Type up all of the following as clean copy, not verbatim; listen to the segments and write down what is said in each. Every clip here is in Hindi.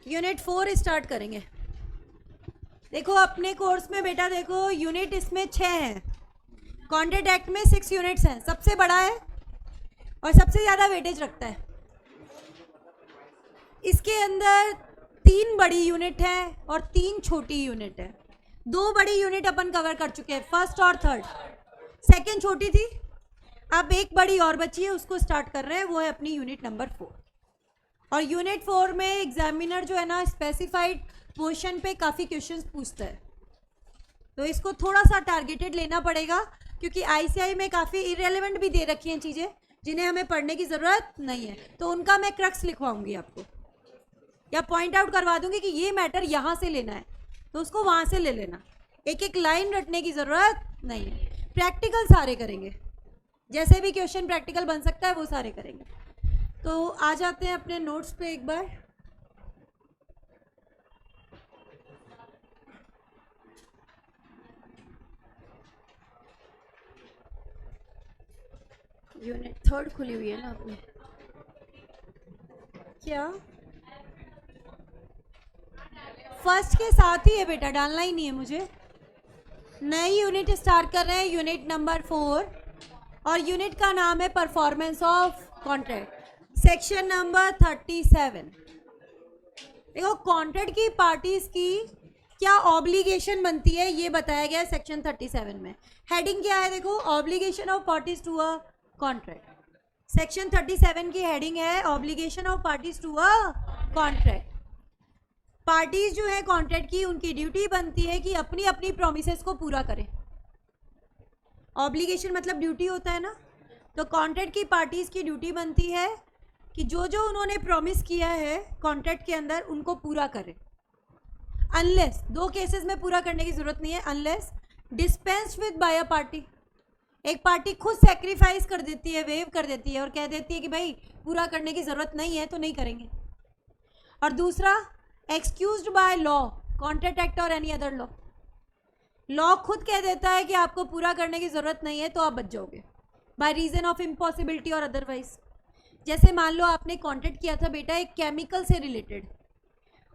यूनिट 4 स्टार्ट करेंगे। देखो अपने कोर्स में बेटा देखो यूनिट इसमें 6 हैं, कॉन्ट्रैक्ट एक्ट में 6 यूनिट्स हैं, सबसे बड़ा है और सबसे ज़्यादा वेटेज रखता है। इसके अंदर 3 बड़ी यूनिट है और 3 छोटी यूनिट है। 2 बड़ी यूनिट अपन कवर कर चुके हैं, फर्स्ट और थर्ड, सेकेंड छोटी थी, अब एक बड़ी और बची है, उसको स्टार्ट कर रहे हैं, वो है अपनी यूनिट नंबर 4। और यूनिट 4 में एग्जामिनर जो है ना स्पेसिफाइड पोर्शन पे काफ़ी क्वेश्चंस पूछता है, तो इसको थोड़ा सा टारगेटेड लेना पड़ेगा क्योंकि आईसीआई में काफ़ी इरेलेवेंट भी दे रखी हैं चीज़ें जिन्हें हमें पढ़ने की ज़रूरत नहीं है, तो उनका मैं क्रक्स लिखवाऊंगी आपको या पॉइंट आउट करवा दूंगी कि ये मैटर यहाँ से लेना है तो उसको वहाँ से ले लेना, एक एक लाइन रटने की ज़रूरत नहीं है। प्रैक्टिकल सारे करेंगे, जैसे भी क्वेश्चन प्रैक्टिकल बन सकता है वो सारे करेंगे। तो आ जाते हैं अपने नोट्स पे एक बार। यूनिट 3 खुली हुई है ना अपनी, क्या फर्स्ट के साथ ही है बेटा, डालना ही नहीं है मुझे। नई यूनिट स्टार्ट कर रहे हैं, यूनिट नंबर 4, और यूनिट का नाम है performance of contract, section number 37। देखो कॉन्ट्रैक्ट की पार्टीज की क्या ऑब्लिगेशन बनती है ये बताया गया है सेक्शन 37 में। हेडिंग क्या है देखो, obligation of parties to a contract. Section 37 की हेडिंग है obligation of parties to a contract. Parties जो है कॉन्ट्रैक्ट की, उनकी ड्यूटी बनती है कि अपनी अपनी प्रोमिसेस को पूरा करें। ऑब्लिगेशन मतलब ड्यूटी होता है ना, तो कॉन्ट्रैक्ट की पार्टीज की ड्यूटी बनती है कि जो जो उन्होंने प्रॉमिस किया है कॉन्ट्रैक्ट के अंदर उनको पूरा करें। अनलेस, 2 केसेस में पूरा करने की जरूरत नहीं है, unless dispensed with by a party, एक पार्टी खुद सेक्रीफाइस कर देती है, वेव कर देती है और कह देती है कि भाई पूरा करने की ज़रूरत नहीं है तो नहीं करेंगे। और दूसरा excused by law, contract act or any other law, law खुद कह देता है कि आपको पूरा करने की ज़रूरत नहीं है तो आप बच जाओगे by reason of impossibility or otherwise. जैसे मान लो आपने कॉन्ट्रैक्ट किया था बेटा एक केमिकल से रिलेटेड,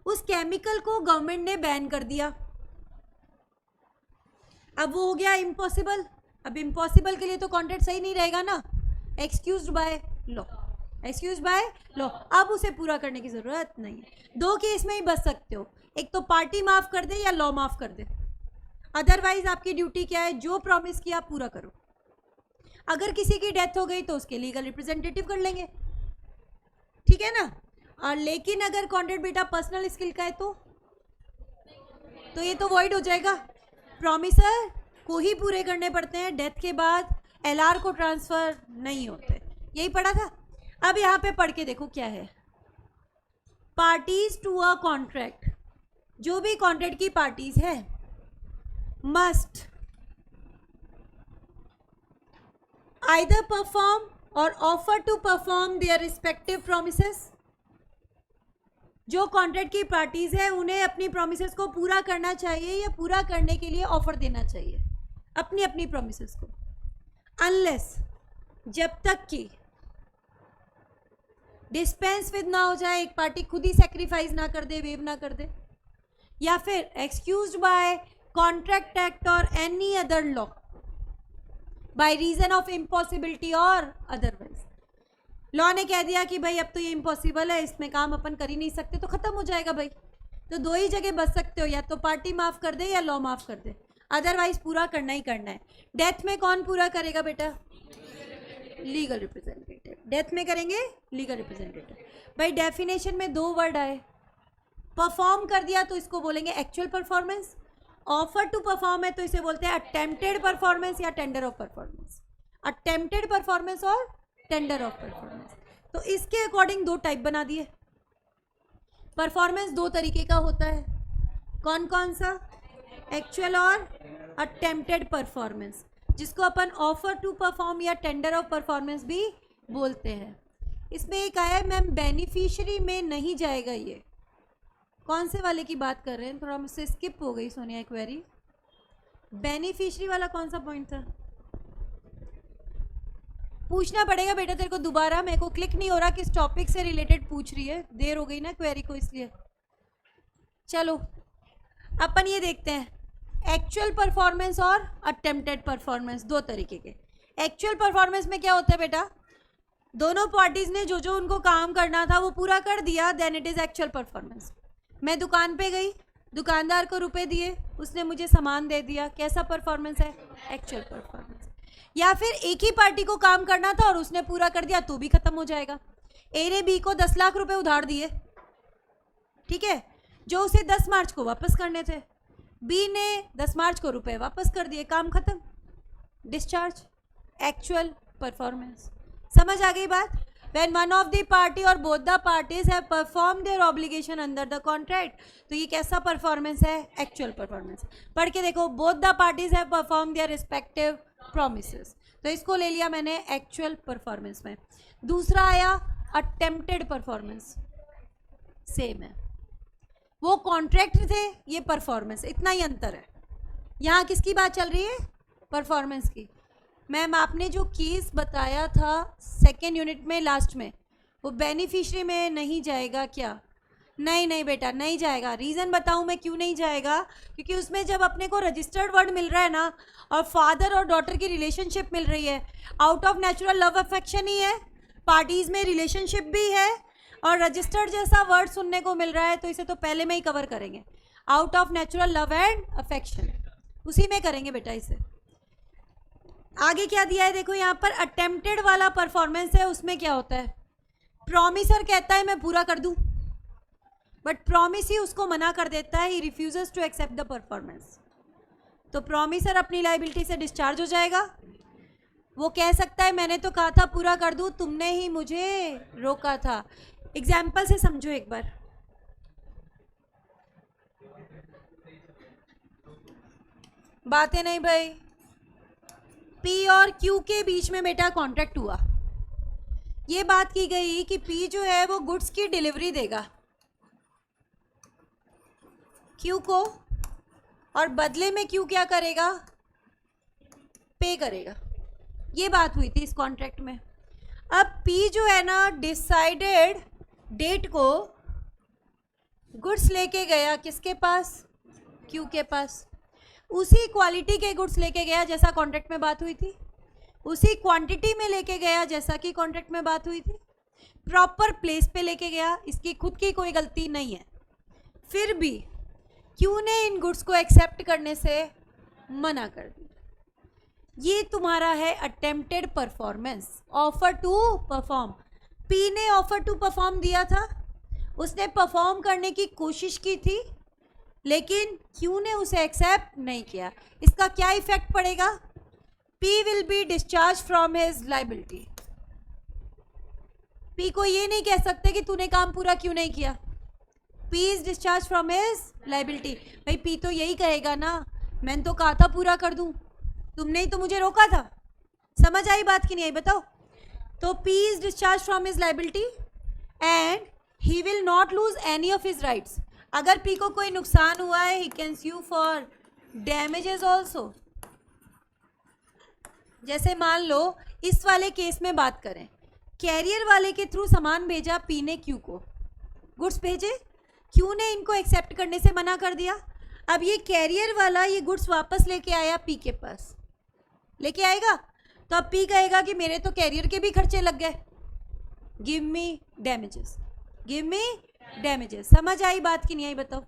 उस केमिकल को गवर्नमेंट ने बैन कर दिया, अब वो हो गया इम्पॉसिबल। अब इम्पॉसिबल के लिए तो कॉन्ट्रैक्ट सही नहीं रहेगा ना, excused by law, excuse by law, अब उसे पूरा करने की ज़रूरत नहीं है। 2 केस में ही बच सकते हो, एक तो पार्टी माफ़ कर दे या लॉ माफ़ कर दे, अदरवाइज आपकी ड्यूटी क्या है, जो प्रॉमिस किया आप पूरा करो। अगर किसी की डेथ हो गई तो उसके लीगल रिप्रेजेंटेटिव कर लेंगे, ठीक है ना। और लेकिन अगर कॉन्ट्रैक्ट बेटा पर्सनल स्किल का है तो ये तो वॉइड हो जाएगा, प्रॉमिसर को ही पूरे करने पड़ते हैं, डेथ के बाद एलआर को ट्रांसफ़र नहीं होते, यही पढ़ा था। अब यहाँ पे पढ़ के देखो क्या है, पार्टीज टू अ कॉन्ट्रैक्ट, जो भी कॉन्ट्रैक्ट की पार्टीज है must either perform or offer to perform their respective promises. जो कॉन्ट्रैक्ट की पार्टीज है उन्हें अपनी प्रोमिसेस को पूरा करना चाहिए या पूरा करने के लिए ऑफर देना चाहिए अपनी अपनी प्रोमिसेस को, अनलेस, जब तक कि डिस्पेंस विद ना हो जाए, एक पार्टी खुद ही सेक्रीफाइस ना कर दे, वेव ना कर दे, या फिर excused by contract act or any other law by reason of impossibility or otherwise. Law ने कह दिया कि भाई अब तो ये इम्पॉसिबल है, इसमें काम अपन कर ही नहीं सकते, तो ख़त्म हो जाएगा भाई। तो 2 ही जगह बच सकते हो, या तो पार्टी माफ़ कर दे या लॉ माफ़ कर दे, अदरवाइज पूरा करना ही करना है। डेथ में कौन पूरा करेगा बेटा, लीगल रिप्रेजेंटेटिव, डेथ में करेंगे लीगल रिप्रेजेंटेटिव। भाई डेफिनेशन में 2 वर्ड आए, परफॉर्म कर दिया तो इसको बोलेंगे actual performance, offer to perform है तो इसे बोलते हैं अटेम्प्टेड परफॉर्मेंस या tender of performance, attempted performance और टेंडर ऑफ परफॉर्मेंस। तो इसके अकॉर्डिंग 2 टाइप बना दिए। परफॉर्मेंस 2 तरीके का होता है, कौन कौन सा, एक्चुअल और अटेम्प्टेड परफॉर्मेंस, जिसको अपन ऑफर टू परफॉर्म या टेंडर ऑफ परफॉर्मेंस भी बोलते हैं। इसमें एक आया है मैम बेनिफिशियरी में नहीं जाएगा, ये कौन से वाले की बात कर रहे हैं, थोड़ा मुझसे स्किप हो गई सोनिया क्वेरी, बेनिफिशियरी वाला कौन सा पॉइंट था, पूछना पड़ेगा बेटा तेरे को दोबारा, मेरे को क्लिक नहीं हो रहा किस टॉपिक से रिलेटेड पूछ रही है, देर हो गई ना क्वेरी को इसलिए। चलो अपन ये देखते हैं एक्चुअल परफॉर्मेंस और अटेम्प्टेड परफॉर्मेंस, दो तरीके के। एक्चुअल परफॉर्मेंस में क्या होता है बेटा, दोनों पार्टीज ने जो जो उनको काम करना था वो पूरा कर दिया, then it is actual performance. मैं दुकान पे गई, दुकानदार को रुपए दिए, उसने मुझे सामान दे दिया, कैसा परफॉर्मेंस है, एक्चुअल परफॉर्मेंस। या फिर एक ही पार्टी को काम करना था और उसने पूरा कर दिया तो भी खत्म हो जाएगा। ए ने बी को 10 लाख रुपए उधार दिए, ठीक है, जो उसे 10 मार्च को वापस करने थे। बी ने 10 मार्च को रुपए वापस कर दिए, काम खत्म, डिस्चार्ज, एक्चुअल परफॉर्मेंस। समझ आ गई बात? When one of the party or both the parties have performed their obligation under the contract, तो ये कैसा परफॉर्मेंस है, एक्चुअल परफॉर्मेंस। पढ़ के देखो, both the parties have performed their respective promises, तो इसको ले लिया मैंने एक्चुअल परफॉर्मेंस में। दूसरा आया अटेम्प्टेड परफॉर्मेंस, सेम है, वो कॉन्ट्रैक्ट थे, ये परफॉर्मेंस, इतना ही अंतर है। यहाँ किसकी बात चल रही है, परफॉर्मेंस की। मैम आपने जो केस बताया था सेकेंड यूनिट में लास्ट में, वो बेनिफिशियरी में नहीं जाएगा क्या? नहीं नहीं बेटा नहीं जाएगा। रीज़न बताऊँ मैं क्यों नहीं जाएगा, क्योंकि उसमें जब अपने को रजिस्टर्ड वर्ड मिल रहा है ना, और फादर और डॉटर की रिलेशनशिप मिल रही है, out of natural love affection ही है, पार्टीज में रिलेशनशिप भी है, और रजिस्टर्ड जैसा वर्ड सुनने को मिल रहा है, तो इसे तो पहले में ही कवर करेंगे। Out of natural love and affection, उसी में करेंगे बेटा इसे। आगे क्या दिया है देखो, यहाँ पर अटेम्प्टेड वाला परफॉर्मेंस है, उसमें क्या होता है, प्रॉमिसर कहता है मैं पूरा कर दूं, बट प्रॉमिस ही उसको मना कर देता है, he refuses to accept the performance. तो प्रॉमिसर अपनी लाइबिलिटी से डिस्चार्ज हो जाएगा। वो कह सकता है मैंने तो कहा था पूरा कर दूं, तुमने ही मुझे रोका था। एग्जाम्पल से समझो एक बार, बातें नहीं भाई। पी और क्यू के बीच में बेटा कॉन्ट्रैक्ट हुआ, ये बात की गई कि पी जो है वो गुड्स की डिलीवरी देगा क्यू को, और बदले में क्यू क्या करेगा, पे करेगा। ये बात हुई थी इस कॉन्ट्रैक्ट में। अब पी जो है ना, डिसाइडेड डेट को गुड्स लेके गया किसके पास, क्यू के पास। उसी क्वालिटी के गुड्स लेके गया जैसा कॉन्ट्रैक्ट में बात हुई थी, उसी क्वांटिटी में लेके गया जैसा कि कॉन्ट्रैक्ट में बात हुई थी, प्रॉपर प्लेस पे लेके गया, इसकी खुद की कोई गलती नहीं है। फिर भी क्यू ने इन गुड्स को एक्सेप्ट करने से मना कर दिया। ये तुम्हारा है attempted performance, offer to perform. P ने ऑफर टू परफॉर्म दिया था, उसने परफॉर्म करने की कोशिश की थी, लेकिन क्यू ने उसे एक्सेप्ट नहीं किया। इसका क्या इफेक्ट पड़ेगा, P will be discharge from his liability. P को ये नहीं कह सकते कि तूने काम पूरा क्यों नहीं किया, P is discharge from his liability. भाई पी तो यही कहेगा ना, मैंने तो कहा था पूरा कर दूं, तुमने ही तो मुझे रोका था। समझ आई बात कि नहीं आई बताओ? तो P is discharge from his liability and he will not lose any of his rights. अगर पी को कोई नुकसान हुआ है, he can sue for damages also. जैसे मान लो इस वाले केस में बात करें, कैरियर वाले के थ्रू सामान भेजा पी ने क्यू को, गुड्स भेजे, क्यू ने इनको एक्सेप्ट करने से मना कर दिया। अब ये कैरियर वाला ये गुड्स वापस लेके आया पी के पास, लेके आएगा, तो अब पी कहेगा कि मेरे तो कैरियर के भी खर्चे लग गए, give me damages, give me damages. समझ आई बात कि नहीं आई बताओ?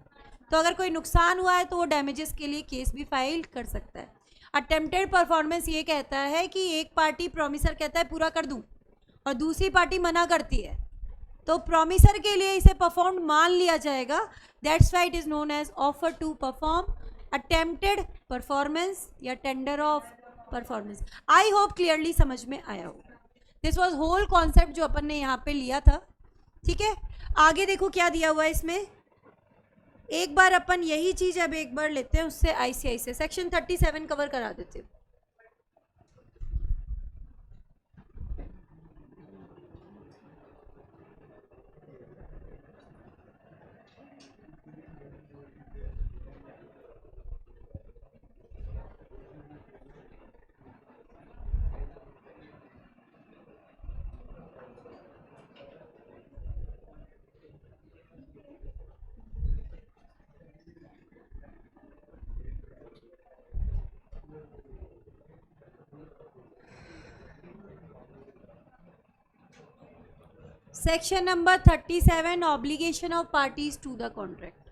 तो अगर कोई नुकसान हुआ है तो वो डैमेजेस के लिए केस भी फाइल कर सकता है। अटेम्प्टेड परफॉर्मेंस ये कहता है कि एक पार्टी प्रॉमिसर कहता है पूरा कर दूं और दूसरी पार्टी मना करती है, तो प्रॉमिसर के लिए इसे परफॉर्म मान लिया जाएगा। That's why it is known as offer to perform, attempted performance या tender of performance. I hope clearly समझ में आया हो। दिस वॉज होल कॉन्सेप्ट जो अपन ने यहाँ पे लिया था, ठीक है। आगे देखो क्या दिया हुआ है इसमें, एक बार अपन यही चीज अब एक बार लेते हैं उससे आईसीआई से, सेक्शन 37 कवर करा देते हैं। Section number 37, obligation of parties to the contract.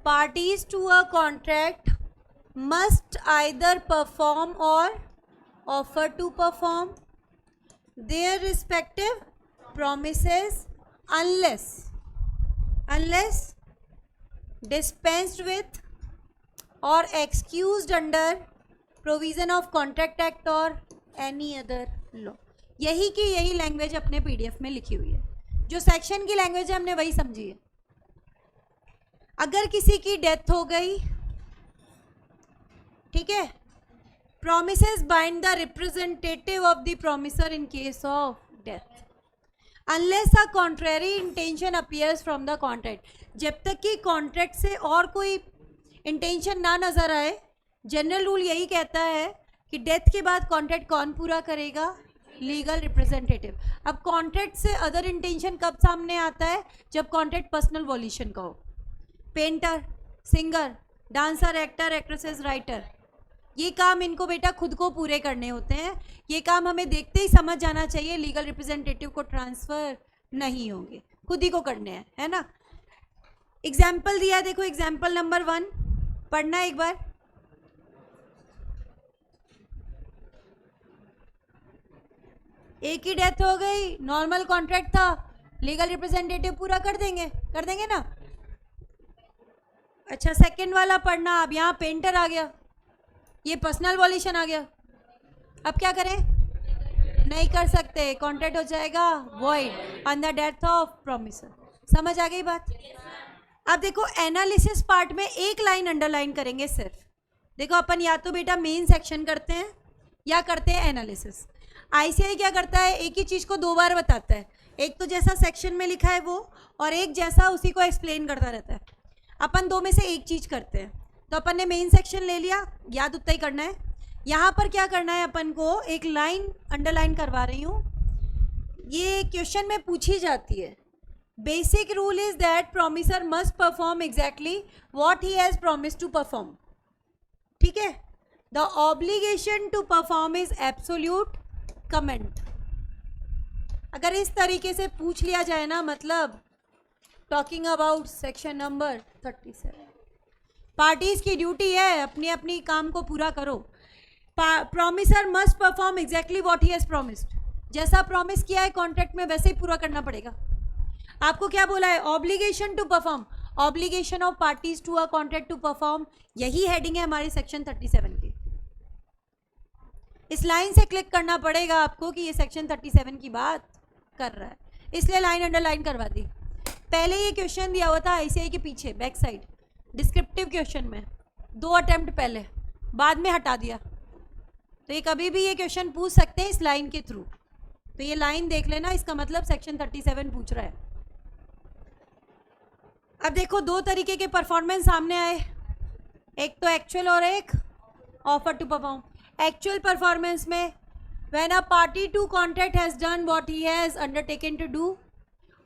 Parties to a contract must either perform or offer to perform their respective promises unless dispensed with or excused under provision of Contract Act or any other law. यही की यही लैंग्वेज अपने पीडीएफ में लिखी हुई है, जो सेक्शन की लैंग्वेज है हमने वही समझी है. अगर किसी की डेथ हो गई, ठीक है, promises bind the representative of the promisor in case of death unless a contrary intention appears from the contract. जब तक कि कॉन्ट्रैक्ट से और कोई इंटेंशन ना नजर आए, जनरल रूल यही कहता है कि डेथ के बाद कॉन्ट्रैक्ट कौन पूरा करेगा? Legal representative. अब कॉन्ट्रैक्ट से अदर इंटेंशन कब सामने आता है? जब कॉन्ट्रैक्ट पर्सनल वॉल्यूशन का हो. Painter, singer, dancer, actor, actresses, writer, ये काम इनको बेटा खुद को पूरे करने होते हैं. ये काम हमें देखते ही समझ जाना चाहिए, लीगल रिप्रेजेंटेटिव को ट्रांसफर नहीं होंगे, खुद ही को करने हैं, है ना. एग्जाम्पल दिया है, देखो एग्जाम्पल नंबर 1 पढ़ना एक बार. एक ही डेथ हो गई, नॉर्मल कॉन्ट्रैक्ट था, लीगल रिप्रेजेंटेटिव पूरा कर देंगे ना. अच्छा, सेकंड वाला पढ़ना. अब यहाँ पेंटर आ गया, ये पर्सनल वॉल्यूशन आ गया. अब क्या करें? नहीं कर सकते, कॉन्ट्रैक्ट हो जाएगा void on the death of promiser. समझ आ गई बात? अब देखो एनालिसिस पार्ट में एक लाइन अंडरलाइन करेंगे सिर्फ. देखो अपन या तो बेटा मेन सेक्शन करते हैं या करते हैं एनालिसिस. आईसीआई क्या करता है? एक ही चीज़ को 2 बार बताता है. एक तो जैसा सेक्शन में लिखा है वो, और एक जैसा उसी को एक्सप्लेन करता रहता है. अपन 2 में से एक चीज़ करते हैं. तो अपन ने मेन सेक्शन ले लिया, याद उतना ही करना है. यहाँ पर क्या करना है अपन को? एक लाइन अंडरलाइन करवा रही हूँ, ये क्वेश्चन में पूछी जाती है. Basic rule is that promisor must perform exactly what he has promised to perform. ठीक है. The obligation to perform is absolute comment. अगर इस तरीके से पूछ लिया जाए ना, मतलब talking about section number 37, parties की ड्यूटी है अपनी अपनी काम को पूरा करो. Promisor must perform exactly what he has promised. जैसा प्रॉमिस किया है कॉन्ट्रैक्ट में वैसे ही पूरा करना पड़ेगा. आपको क्या बोला है? Obligation to perform, obligation of parties to a contract to perform. यही हेडिंग है हमारी सेक्शन 37 की. इस लाइन से क्लिक करना पड़ेगा आपको कि ये सेक्शन 37 की बात कर रहा है, इसलिए लाइन अंडरलाइन करवा दी. पहले ये क्वेश्चन दिया हुआ था आईसीआई के पीछे बैक साइड डिस्क्रिप्टिव क्वेश्चन में, 2 अटेम्प्ट पहले, बाद में हटा दिया. तो ये कभी भी ये क्वेश्चन पूछ सकते हैं इस लाइन के थ्रू. तो ये लाइन देख लेना, इसका मतलब सेक्शन 37 पूछ रहा है. अब देखो 2 तरीके के परफॉर्मेंस सामने आए, एक तो एक्चुअल और एक offer to perform. Actual performance में when a party to contract has done what he has undertaken to do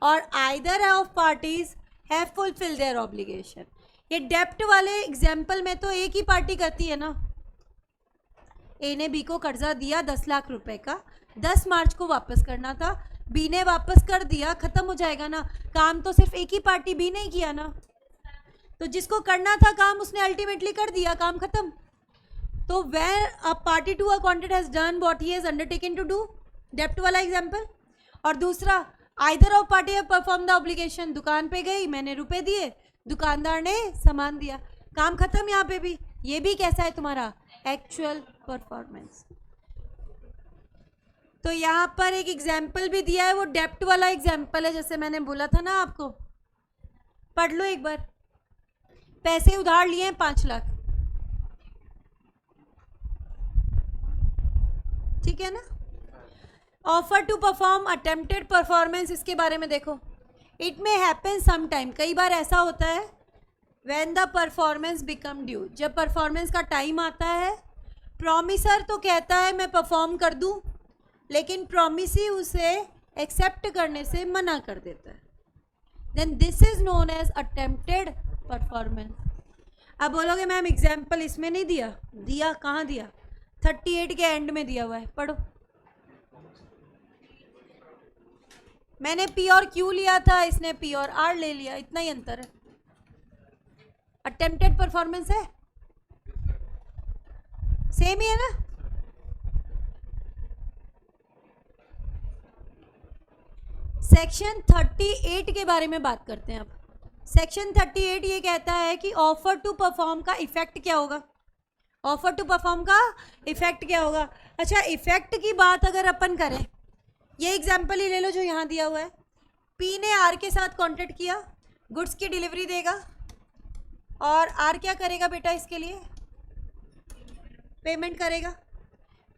और either of parties have fulfil their obligation. ये डेप्ट वाले एग्जाम्पल में तो एक ही पार्टी करती है ना. ए ने बी को कर्जा दिया 10 लाख रुपए का, 10 मार्च को वापस करना था, बी ने वापस कर दिया, खत्म हो जाएगा ना. काम तो सिर्फ एक ही पार्टी बी ने किया ना, तो जिसको करना था काम उसने अल्टीमेटली कर दिया, काम खत्म. तो where a party to a contract has done what he has undertaken to do, डेप्ट वाला एग्जाम्पल. और दूसरा either of party have perform the obligation. दुकान पे गई, मैंने रुपए दिए, दुकानदार ने सामान दिया, काम खत्म. यहाँ पे भी ये भी कैसा है तुम्हारा? Actual performance. तो यहाँ पर एक एग्जाम्पल भी दिया है, वो डेप्ट वाला एग्जाम्पल है, जैसे मैंने बोला था ना आपको. पढ़ लो एक बार. पैसे उधार लिए हैं 5 लाख, ठीक है ना. Offer to perform attempted performance, इसके बारे में देखो. It may happen some time, कई बार ऐसा होता है, when the performance become due, जब परफॉर्मेंस का टाइम आता है, प्रॉमिसर तो कहता है मैं परफॉर्म कर दूं, लेकिन प्रॉमिसी उसे एक्सेप्ट करने से मना कर देता है. Then this is known as attempted performance. अब बोलोगे मैम एग्जाम्पल इसमें नहीं दिया. दिया, कहाँ दिया? 38 के एंड में दिया हुआ है, पढ़ो. मैंने पी और क्यू लिया था, इसने पी और आर ले लिया, इतना ही अंतर है। अटेम्प्टेड परफॉर्मेंस है, सेम ही है ना। सेक्शन 38 के बारे में बात करते हैं अब। सेक्शन 38 ये कहता है कि ऑफर टू परफॉर्म का इफेक्ट क्या होगा। ऑफर टू परफॉर्म का इफेक्ट क्या होगा। अच्छा, इफेक्ट की बात अगर अपन करें, ये एग्जाम्पल ही ले लो जो यहाँ दिया हुआ है। पी ने आर के साथ कॉन्ट्रैक्ट किया, गुड्स की डिलीवरी देगा, और आर क्या करेगा बेटा, इसके लिए पेमेंट करेगा।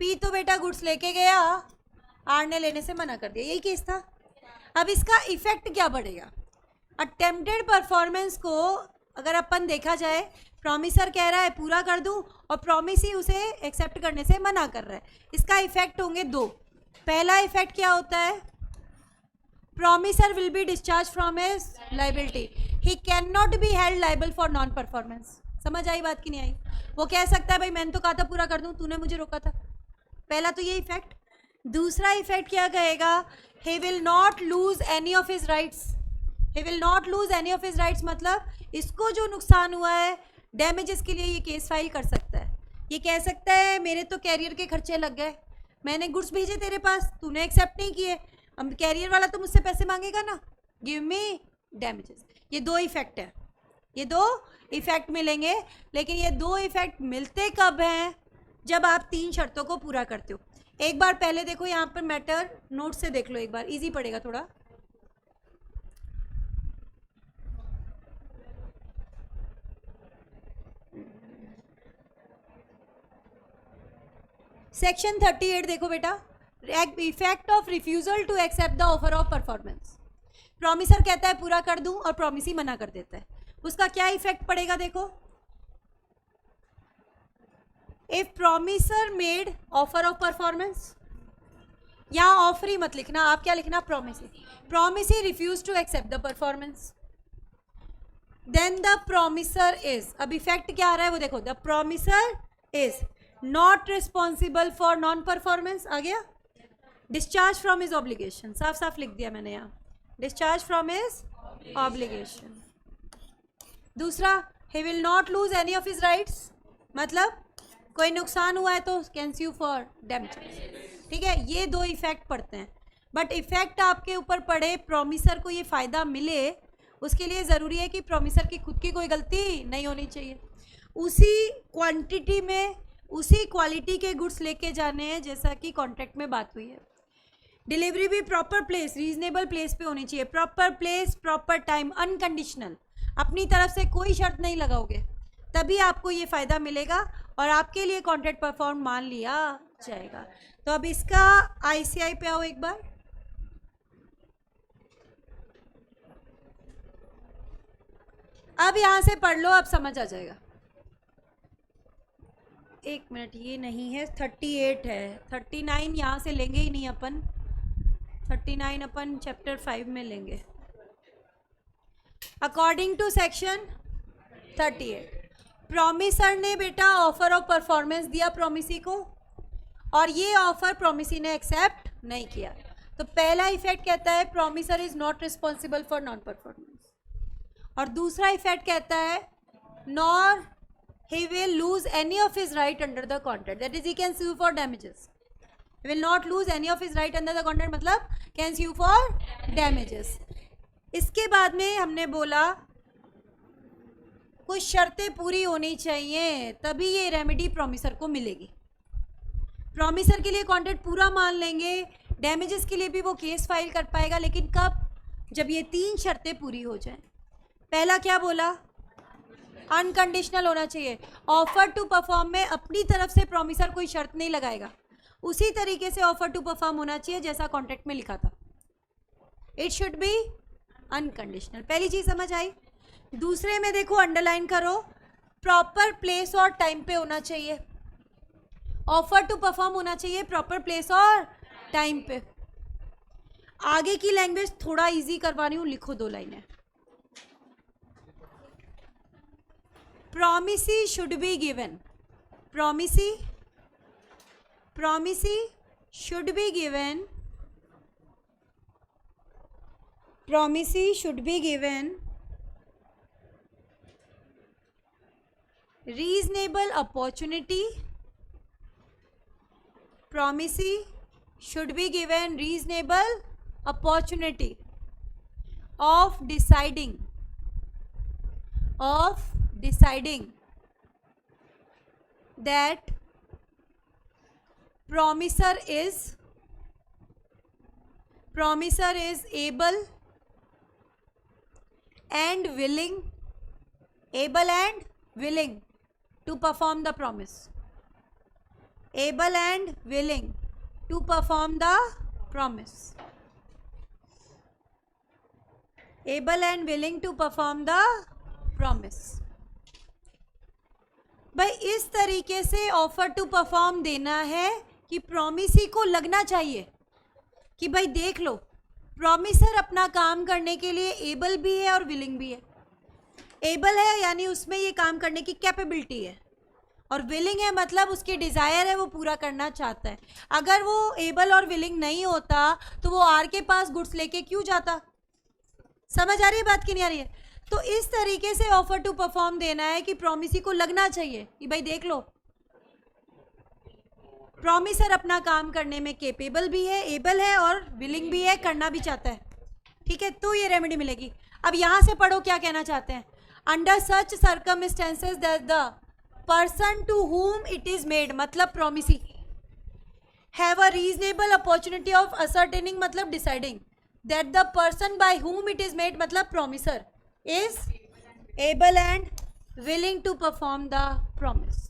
पी तो बेटा गुड्स लेके गया, आर ने लेने से मना कर दिया, यही केस था। अब इसका इफेक्ट क्या बढ़ेगा। अटेम्प्टेड परफॉर्मेंस को अगर अपन देखा जाए, प्रॉमिसर कह रहा है पूरा कर दूं और प्रॉमिसी उसे एक्सेप्ट करने से मना कर रहा है, इसका इफेक्ट होंगे दो। पहला इफेक्ट क्या होता है, promiser will be discharge from his liability, he can not be held liable for non performance. समझ आई बात कि नहीं आई। वो कह सकता है भाई मैंने तो कहा था पूरा कर दूं, तूने मुझे रोका था। पहला तो ये इफेक्ट। दूसरा इफेक्ट क्या कहेगा, he will not lose any of his rights, he will not lose any of his rights, मतलब इसको जो नुकसान हुआ है डैमेजेस के लिए ये केस फाइल कर सकता है। ये कह सकता है मेरे तो कैरियर के खर्चे लग गए, मैंने गुड्स भेजे तेरे पास, तूने एक्सेप्ट नहीं किए, अब कैरियर वाला तो मुझसे पैसे मांगेगा ना, गिव मी डैमेजेस। ये दो इफेक्ट है, ये दो इफेक्ट मिलेंगे। लेकिन ये दो इफेक्ट मिलते कब हैं, जब आप तीन शर्तों को पूरा करते हो। एक बार पहले देखो यहाँ पर मैटर नोट से देख लो एक बार, इजी पड़ेगा थोड़ा। सेक्शन 38 देखो बेटा, effect of refusal to accept the offer of performance. Promisor कहता है पूरा कर दूं और प्रॉमिसी मना कर देता है, उसका क्या इफेक्ट पड़ेगा देखो। If promisor made offer of performance, यहाँ ऑफर ही मत लिखना, आप क्या लिखना, promisee. Promisee refuse to accept the performance, then the promisor is, अब इफेक्ट क्या आ रहा है वो देखो, the promisor is not responsible for non performance, आ गया। डिस्चार्ज फ्रॉम हिज ऑब्लिगेशन, साफ साफ लिख दिया मैंने यहाँ, डिस्चार्ज फ्रॉम हिज ऑब्लिगेशन। दूसरा, he will not lose any of his rights, मतलब कोई नुकसान हुआ है तो कैन स्यू फॉर डैमेजेस। ठीक है, ये दो इफेक्ट पड़ते हैं। बट इफेक्ट आपके ऊपर पड़े, प्रॉमिसर को ये फ़ायदा मिले, उसके लिए ज़रूरी है कि प्रॉमिसर की खुद की कोई गलती नहीं होनी चाहिए। उसी क्वांटिटी में उसी क्वालिटी के गुड्स लेके जाने हैं जैसा कि कॉन्ट्रैक्ट में बात हुई है। डिलीवरी भी प्रॉपर प्लेस, रीजनेबल प्लेस पे होनी चाहिए, proper place, proper time, unconditional. अपनी तरफ से कोई शर्त नहीं लगाओगे तभी आपको ये फ़ायदा मिलेगा और आपके लिए कॉन्ट्रैक्ट परफॉर्म मान लिया जाएगा। तो अब इसका आईसीआई पे आओ एक बार। अब यहाँ से पढ़ लो, अब समझ आ जाएगा। एक मिनट, ये नहीं है, 38 है, 39 यहाँ से लेंगे ही नहीं अपन, 39 अपन चैप्टर 5 में लेंगे। अकॉर्डिंग टू सेक्शन 38, प्रॉमिसर ने बेटा ऑफर ऑफ परफॉर्मेंस दिया प्रॉमिसी को, और ये ऑफर प्रॉमिसी ने एक्सेप्ट नहीं किया। तो पहला इफेक्ट कहता है promiser is not responsible for non performance, और दूसरा इफेक्ट कहता है nor he will lose any of his right under the contract, that is he can sue for damages, he will not lose any of his right under the contract, मतलब can sue for damages। इसके बाद में हमने बोला कुछ शर्तें पूरी होनी चाहिए तभी ये रेमेडी प्रॉमिसर को मिलेगी। प्रॉमिसर के लिए कॉन्ट्रैक्ट पूरा मान लेंगे, डैमेजेस के लिए भी वो केस फाइल कर पाएगा, लेकिन कब, जब ये तीन शर्तें पूरी हो जाएं। पहला क्या बोला, अनकंडीशनल होना चाहिए। ऑफर टू परफॉर्म में अपनी तरफ से प्रॉमिसर कोई शर्त नहीं लगाएगा, उसी तरीके से ऑफर टू परफॉर्म होना चाहिए जैसा कॉन्ट्रैक्ट में लिखा था। इट शुड बी अनकंडीशनल, पहली चीज समझ आई। दूसरे में देखो, अंडरलाइन करो, प्रॉपर प्लेस और टाइम पे होना चाहिए। ऑफर टू परफॉर्म होना चाहिए प्रॉपर प्लेस और टाइम पे। आगे की लैंग्वेज थोड़ा इजी करवा रही हूँ, लिखो 2 लाइनें। Promisee should be given, promisee should be given promisee should be given reasonable opportunity. Promisee should be given reasonable opportunity of deciding that promiser is able and willing to perform the promise. Able and willing to perform the promise. Able and willing to perform the promise. भाई इस तरीके से ऑफर टू परफॉर्म देना है कि प्रॉमिसी को लगना चाहिए कि भाई देख लो प्रॉमिसर अपना काम करने के लिए एबल भी है और विलिंग भी है. एबल है यानी उसमें ये काम करने की कैपेबिलिटी है, और विलिंग है मतलब उसकी डिज़ायर है, वो पूरा करना चाहता है. अगर वो एबल और विलिंग नहीं होता तो वो आर के पास गुड्स लेके क्यों जाता? समझ आ रही है बात कि नहीं आ रही है? तो इस तरीके से ऑफर टू परफॉर्म देना है कि प्रॉमिसी को लगना चाहिए कि भाई देख लो प्रॉमिसर अपना काम करने में केपेबल भी है, एबल है और विलिंग भी है, करना भी चाहता है. ठीक है, तो ये रेमेडी मिलेगी. अब यहाँ से पढ़ो क्या कहना चाहते हैं. Under such circumstances that the person to whom it is made मतलब promisee have a reasonable opportunity of ascertaining मतलब deciding that the person by whom it is made मतलब promiser is able and willing to perform the promise.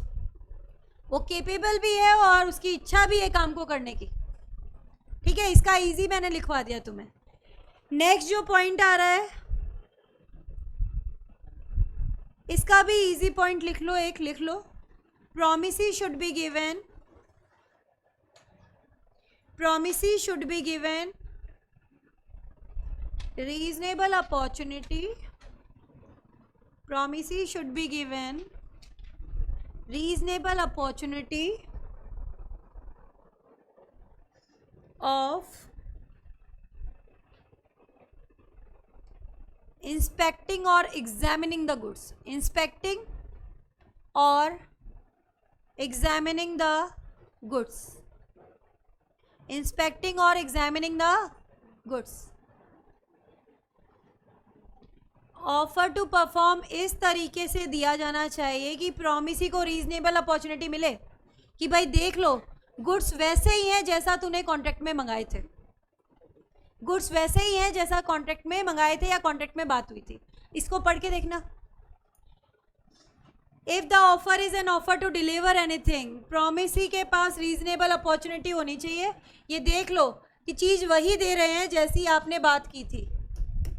वो capable भी है और उसकी इच्छा भी है काम को करने की. ठीक है, इसका easy मैंने लिखवा दिया तुम्हें. नेक्स्ट जो पॉइंट आ रहा है इसका भी इजी पॉइंट लिख लो, एक लिख लो. promisee should be given reasonable opportunity. Promisee should be given reasonable opportunity of inspecting or examining the goods. Inspecting or examining the goods. Inspecting or examining the goods. Offer to perform इस तरीके से दिया जाना चाहिए कि प्रॉमिसी को रीजनेबल अपॉर्चुनिटी मिले कि भाई देख लो गुड्स वैसे ही हैं जैसा तूने कॉन्ट्रैक्ट में मंगाए थे. गुड्स वैसे ही हैं जैसा कॉन्ट्रैक्ट में मंगाए थे या कॉन्ट्रैक्ट में बात हुई थी. इसको पढ़ के देखना. If the offer is an offer to deliver anything, promisee के पास रीजनेबल अपॉर्चुनिटी होनी चाहिए. ये देख लो कि चीज़ वही दे रहे हैं जैसी आपने बात की थी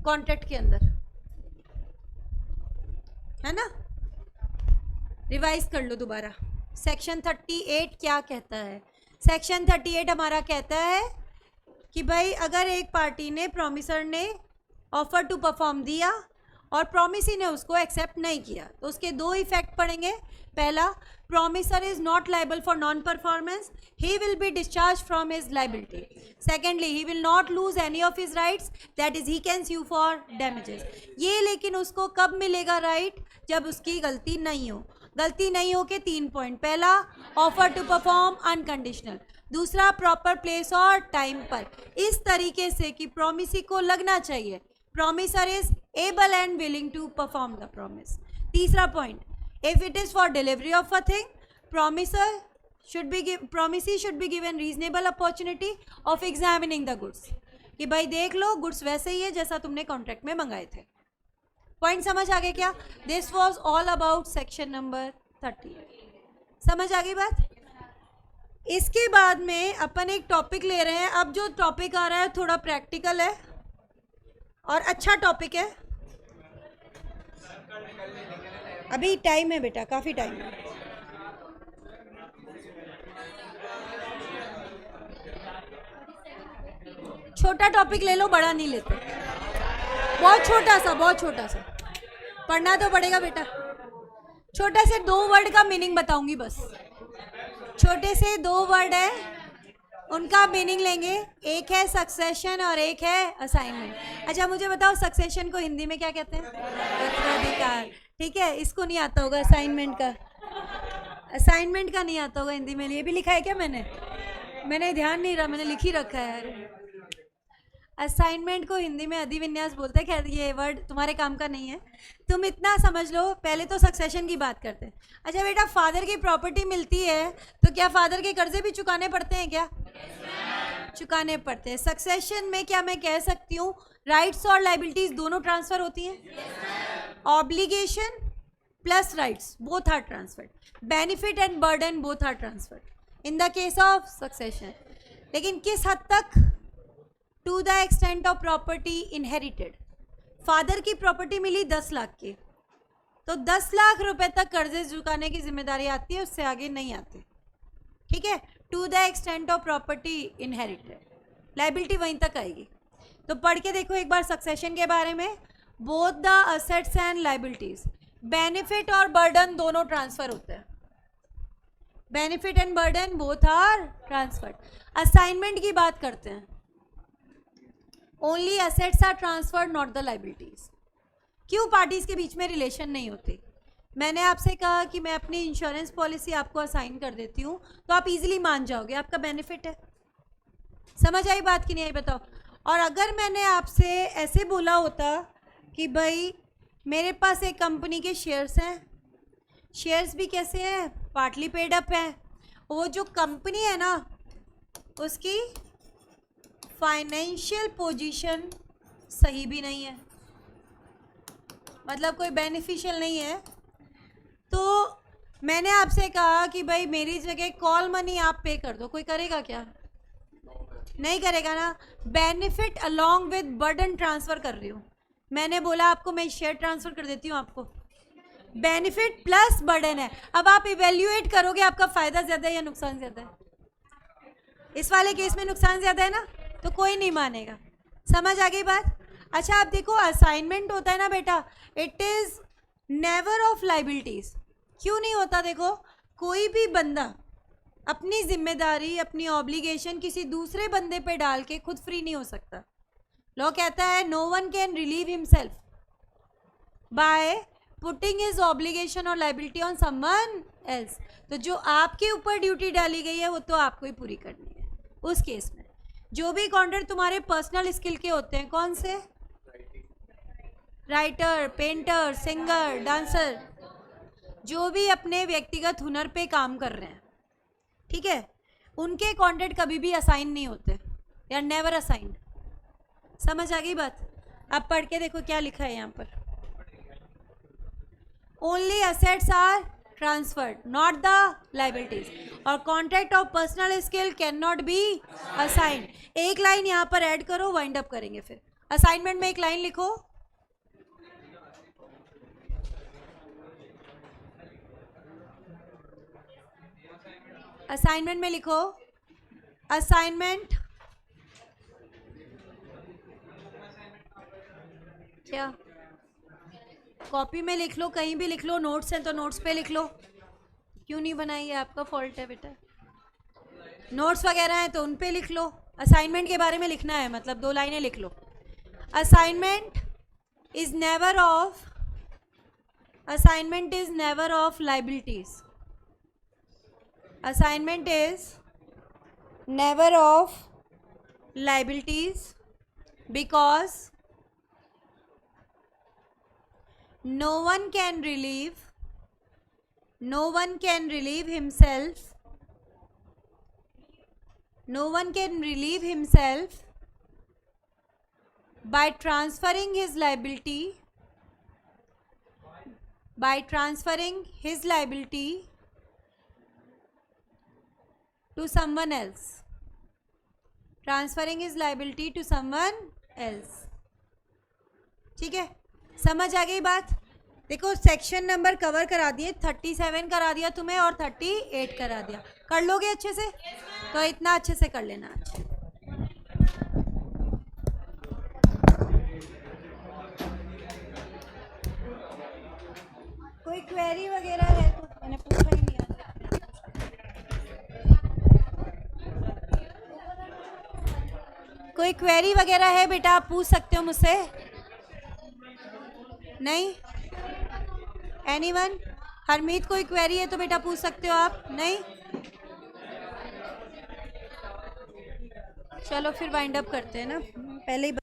कॉन्ट्रैक्ट के अंदर, है ना. रिवाइज कर लो दोबारा. सेक्शन 38 क्या कहता है? सेक्शन 38 हमारा कहता है कि भाई अगर एक पार्टी ने प्रॉमिसर ने ऑफर टू परफॉर्म दिया और प्रॉमिसी ने उसको एक्सेप्ट नहीं किया तो उसके दो इफेक्ट पड़ेंगे. पहला, promisor is not liable for non performance, he will be discharge from his liability. Secondly, he will not lose any of his rights, that is he can sue for damages. ये लेकिन उसको कब मिलेगा राइट? जब उसकी गलती नहीं हो. गलती नहीं हो के 3 पॉइंट. पहला, ऑफर टू परफॉर्म अनकंडीशनल. दूसरा, प्रॉपर प्लेस और टाइम पर. इस तरीके से कि प्रॉमिसी को लगना चाहिए promisor is able and willing to perform the promise. तीसरा point, if it is for delivery of a thing, promisee should be given reasonable opportunity of examining the goods. कि भाई देख लो गुड्स वैसे ही है जैसा तुमने कॉन्ट्रैक्ट में मंगाए थे. पॉइंट समझ आ गया क्या? This was all about section number 30. समझ आ गई बात? इसके बाद में अपन एक टॉपिक ले रहे हैं. अब जो टॉपिक आ रहा है थोड़ा प्रैक्टिकल है और अच्छा टॉपिक है. अभी टाइम है बेटा, काफ़ी टाइम है. छोटा टॉपिक ले लो, बड़ा नहीं लेते. बहुत छोटा सा पढ़ना तो पड़ेगा बेटा. छोटे से 2 वर्ड का मीनिंग बताऊंगी बस. छोटे से 2 वर्ड है उनका मीनिंग लेंगे, एक है सक्सेशन और एक है असाइनमेंट। अच्छा मुझे बताओ सक्सेशन को हिंदी में क्या कहते हैं? उत्तराधिकार। ठीक है, इसको नहीं आता होगा असाइनमेंट का, असाइनमेंट का नहीं आता होगा हिंदी में। ये भी लिखा है क्या मैंने ध्यान नहीं रहा, मैंने लिख ही रखा है। असाइनमेंट को हिंदी में अधिविन्यास बोलते हैं। खैर ये वर्ड तुम्हारे काम का नहीं है, तुम इतना समझ लो। पहले तो सक्सेशन की बात करते हैं। अच्छा बेटा, फादर की प्रॉपर्टी मिलती है तो क्या फादर के कर्जे भी चुकाने पड़ते हैं क्या? चुकाने पड़ते हैं। सक्सेशन में क्या मैं कह सकती हूँ राइट्स और लाइबिलिटीज दोनों ट्रांसफर होती हैं? Obligation plus rights both are transferred, benefit and burden both are transferred in the case of succession. लेकिन किस हद तक? To the extent of property inherited. Father की प्रॉपर्टी मिली 10 लाख की, तो 10 लाख रुपए तक कर्जे चुकाने की जिम्मेदारी आती है, उससे आगे नहीं आती। ठीक है, to the extent of property inherited, liability वहीं तक आएगी। तो पढ़ के देखो एक बार सक्सेशन के बारे में। Both the assets and liabilities, benefit और बर्डन दोनों ट्रांसफर होते हैं। Benefit and burden both are transferred. Assignment की बात करते हैं, only assets are transferred not the liabilities. क्यों? पार्टीज के बीच में रिलेशन नहीं होती। मैंने आपसे कहा कि मैं अपनी इंश्योरेंस पॉलिसी आपको असाइन कर देती हूँ तो आप इजीली मान जाओगे, आपका बेनिफिट है। समझ आई बात कि नहीं आई बताओ? और अगर मैंने आपसे ऐसे बोला होता कि भाई मेरे पास एक कंपनी के शेयर्स हैं, शेयर्स भी कैसे हैं? पार्टली पेड अप है। वो जो कंपनी है ना उसकी फाइनेंशियल पोजीशन सही भी नहीं है, मतलब कोई बेनिफिशियल नहीं है। तो मैंने आपसे कहा कि भाई मेरी जगह कॉल मनी आप पे कर दो, कोई करेगा क्या? नहीं करेगा ना। Benefit along with burden transfer कर रही हूँ। मैंने बोला आपको मैं शेयर ट्रांसफ़र कर देती हूँ, आपको बेनिफिट प्लस बर्डन है। अब आप इवेल्युएट करोगे आपका फ़ायदा ज़्यादा है या नुकसान ज़्यादा है? इस वाले केस में नुकसान ज़्यादा है ना, तो कोई नहीं मानेगा। समझ आ गई बात? अच्छा आप देखो, असाइनमेंट होता है ना बेटा, it is never of liabilities. क्यों नहीं होता? देखो कोई भी बंदा अपनी जिम्मेदारी, अपनी ऑब्लिगेशन किसी दूसरे बंदे पे डाल के खुद फ्री नहीं हो सकता। लॉ कहता है no one can relieve himself by putting his obligation और लाइबिलिटी ऑन समवन एल्स। तो जो आपके ऊपर ड्यूटी डाली गई है वो तो आपको ही पूरी करनी है। उस केस में जो भी कॉन्ट्रैक्ट तुम्हारे पर्सनल स्किल के होते हैं, कौन से? राइटर, पेंटर, सिंगर, डांसर, जो भी अपने व्यक्तिगत हुनर पे काम कर रहे हैं, ठीक है, उनके कॉन्ट्रैक्ट कभी भी असाइन नहीं होते या नेवर असाइंड। समझ आ गई बात? अब पढ़ के देखो क्या लिखा है यहाँ पर। Only assets are transferred not the liabilities, और contract of personal skill cannot be assigned. एक लाइन यहाँ पर ऐड करो, वाइंड अप करेंगे। फिर असाइनमेंट में एक लाइन लिखो, असाइनमेंट में लिखो, असाइनमेंट क्या? कॉपी में लिख लो, कहीं भी लिख लो, नोट्स हैं तो नोट्स पे लिख लो। क्यों नहीं बनाई है? आपका फॉल्ट है बेटा। नोट्स वगैरह हैं तो उन पे लिख लो। असाइनमेंट के बारे में लिखना है, मतलब 2 लाइनें लिख लो। Assignment is never of, assignment is never of liabilities. Assignment is never of liabilities because no one can relieve himself, no one can relieve himself by transferring his liability, to someone else, transferring his liability to someone else। ठीक है, समझ आ गई बात? देखो सेक्शन नंबर कवर करा दिए, 37 करा दिया तुम्हें और 38 करा दिया। कर लोगे अच्छे से? तो इतना अच्छे से कर लेना आज। कोई क्वेरी वगैरह है तो? मैंने पूछा ही नहीं। कोई क्वेरी वगैरह है बेटा, आप पूछ सकते हो मुझसे। नहीं? एनीवन? हरमीत कोई क्वेरी है तो बेटा पूछ सकते हो आप। नहीं? चलो फिर वाइंड अप करते हैं ना, पहले ही